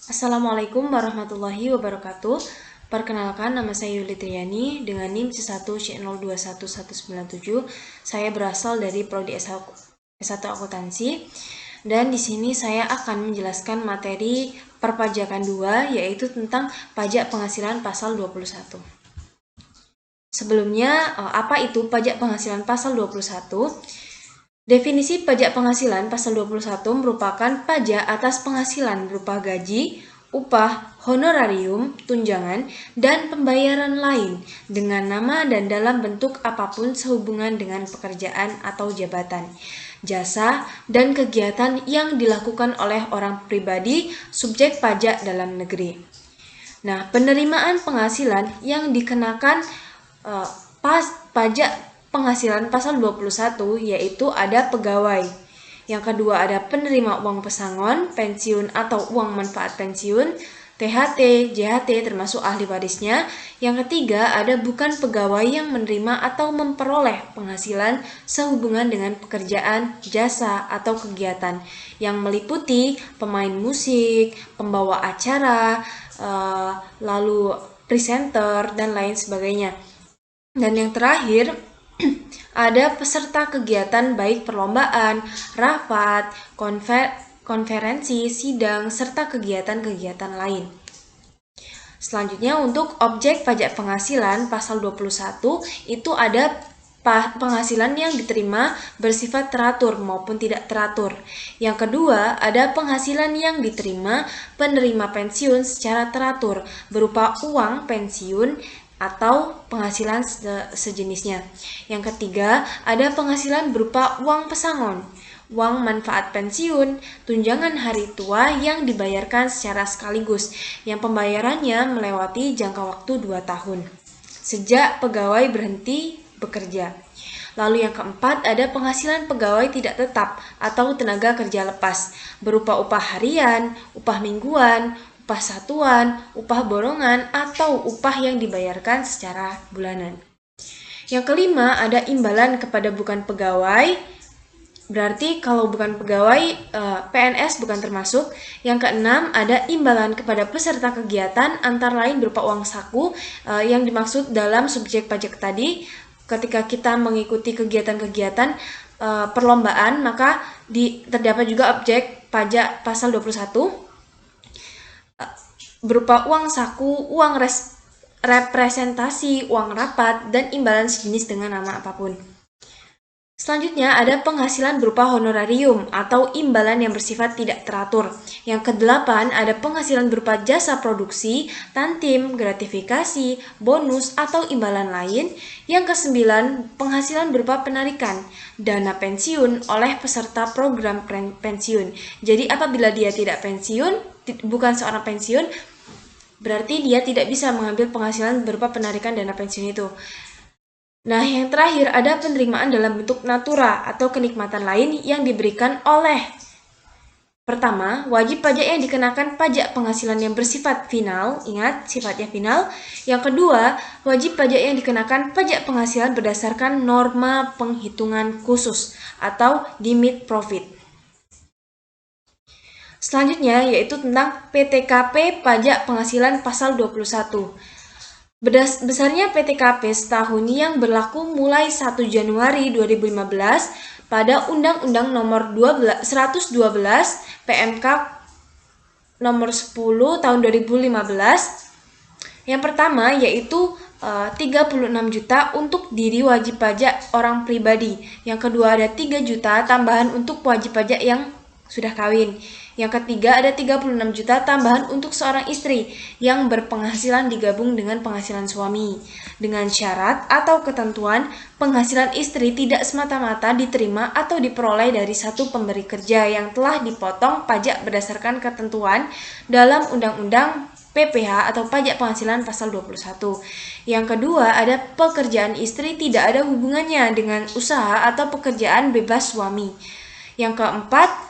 Assalamualaikum warahmatullahi wabarakatuh. Perkenalkan, nama saya Yuli Triani dengan NIM C1C021197. Saya berasal dari Prodi S1 Akuntansi dan di sini saya akan menjelaskan materi perpajakan 2 yaitu tentang pajak penghasilan pasal 21. Sebelumnya, apa itu pajak penghasilan pasal 21? Definisi pajak penghasilan pasal 21 merupakan pajak atas penghasilan berupa gaji, upah, honorarium, tunjangan, dan pembayaran lain dengan nama dan dalam bentuk apapun sehubungan dengan pekerjaan atau jabatan, jasa, dan kegiatan yang dilakukan oleh orang pribadi subjek pajak dalam negeri. Nah, penerimaan penghasilan yang dikenakan pajak penghasilan pasal 21 yaitu ada pegawai. Yang kedua ada penerima uang pesangon, pensiun atau uang manfaat pensiun, THT, JHT termasuk ahli warisnya. Yang ketiga ada bukan pegawai yang menerima atau memperoleh penghasilan sehubungan dengan pekerjaan, jasa, atau kegiatan yang meliputi pemain musik, pembawa acara, lalu presenter, dan lain sebagainya. Dan yang terakhir, ada peserta kegiatan baik perlombaan, rapat, konferensi, sidang, serta kegiatan-kegiatan lain. Selanjutnya untuk objek pajak penghasilan pasal 21 itu ada penghasilan yang diterima bersifat teratur maupun tidak teratur. Yang kedua, ada penghasilan yang diterima penerima pensiun secara teratur berupa uang pensiun atau penghasilan sejenisnya. Yang ketiga, ada penghasilan berupa uang pesangon, uang manfaat pensiun, tunjangan hari tua yang dibayarkan secara sekaligus, yang pembayarannya melewati jangka waktu 2 tahun, sejak pegawai berhenti bekerja. Lalu yang keempat, ada penghasilan pegawai tidak tetap atau tenaga kerja lepas, berupa upah harian, upah mingguan, upah satuan, upah borongan, atau upah yang dibayarkan secara bulanan. Yang kelima, ada imbalan kepada bukan pegawai. Berarti kalau bukan pegawai, PNS bukan termasuk. Yang keenam, ada imbalan kepada peserta kegiatan, antara lain berupa uang saku yang dimaksud dalam subjek pajak tadi. Ketika kita mengikuti kegiatan-kegiatan perlombaan, maka terdapat juga objek pajak pasal 21 berupa uang saku, uang representasi, uang rapat, dan imbalan sejenis dengan nama apapun. Selanjutnya ada penghasilan berupa honorarium atau imbalan yang bersifat tidak teratur. Yang kedelapan ada penghasilan berupa jasa produksi, tantim, gratifikasi, bonus, atau imbalan lain. Yang kesembilan penghasilan berupa penarikan dana pensiun oleh peserta program pensiun. Jadi apabila dia tidak pensiun, bukan seorang pensiun, berarti dia tidak bisa mengambil penghasilan berupa penarikan dana pensiun itu. Nah, yang terakhir ada penerimaan dalam bentuk natura atau kenikmatan lain yang diberikan oleh pertama, wajib pajak yang dikenakan pajak penghasilan yang bersifat final, ingat sifatnya final. Yang kedua, wajib pajak yang dikenakan pajak penghasilan berdasarkan norma penghitungan khusus atau limit profit. Selanjutnya yaitu tentang PTKP pajak penghasilan pasal 21. Besarnya PTKP setahun yang berlaku mulai 1 Januari 2015 pada Undang-Undang Nomor 112 PMK Nomor 10 Tahun 2015. Yang pertama yaitu 36 juta untuk diri wajib pajak orang pribadi. Yang kedua ada 3 juta tambahan untuk wajib pajak yang sudah kawin. Yang ketiga ada 36 juta tambahan untuk seorang istri yang berpenghasilan digabung dengan penghasilan suami. Dengan syarat atau ketentuan penghasilan istri tidak semata-mata diterima atau diperoleh dari satu pemberi kerja yang telah dipotong pajak berdasarkan ketentuan dalam Undang-Undang PPh atau pajak penghasilan pasal 21. Yang kedua ada pekerjaan istri tidak ada hubungannya dengan usaha atau pekerjaan bebas suami. Yang keempat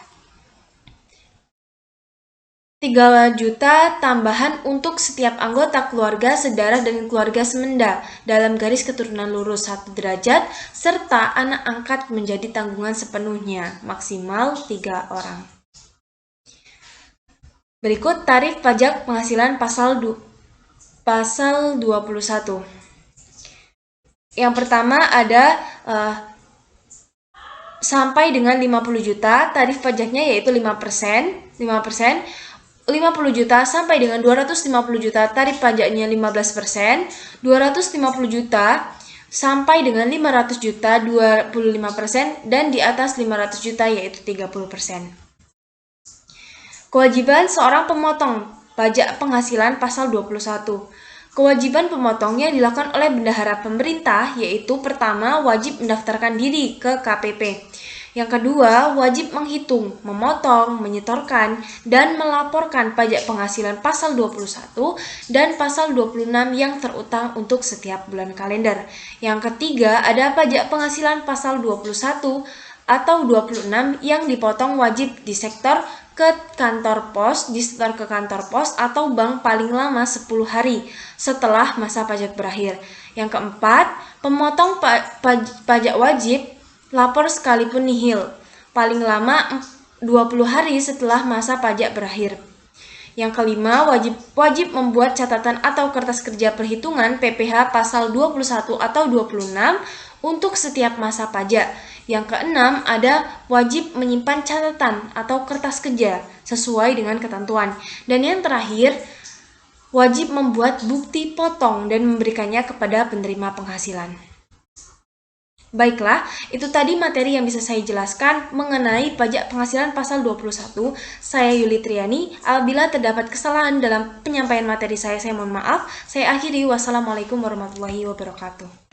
3 juta tambahan untuk setiap anggota keluarga sedarah dan keluarga semenda dalam garis keturunan lurus 1 derajat serta anak angkat menjadi tanggungan sepenuhnya maksimal 3 orang. Berikut tarif pajak penghasilan pasal 21. Yang pertama ada sampai dengan 50 juta, tarif pajaknya yaitu 5%. 50 juta sampai dengan 250 juta, tarif pajaknya 15%. 250 juta sampai dengan 500 juta, 25%. Dan di atas 500 juta yaitu 30%. Kewajiban seorang pemotong pajak penghasilan pasal 21. Kewajiban pemotongnya dilakukan oleh bendahara pemerintah, yaitu pertama, wajib mendaftarkan diri ke KPP. Yang kedua, wajib menghitung, memotong, menyetorkan, dan melaporkan pajak penghasilan pasal 21 dan pasal 26 yang terutang untuk setiap bulan kalender. Yang ketiga, ada pajak penghasilan pasal 21 atau 26 yang dipotong wajib disetor ke kantor pos, disetor ke kantor pos atau bank paling lama 10 hari setelah masa pajak berakhir. Yang keempat, pemotong pajak wajib lapor sekalipun nihil, paling lama 20 hari setelah masa pajak berakhir. Yang kelima, wajib membuat catatan atau kertas kerja perhitungan PPh pasal 21 atau 26 untuk setiap masa pajak. Yang keenam, ada wajib menyimpan catatan atau kertas kerja sesuai dengan ketentuan. Dan yang terakhir, wajib membuat bukti potong dan memberikannya kepada penerima penghasilan. Baiklah, itu tadi materi yang bisa saya jelaskan mengenai pajak penghasilan pasal 21. Saya Yuli Triani. Apabila terdapat kesalahan dalam penyampaian materi saya mohon maaf. Saya akhiri. Wassalamualaikum warahmatullahi wabarakatuh.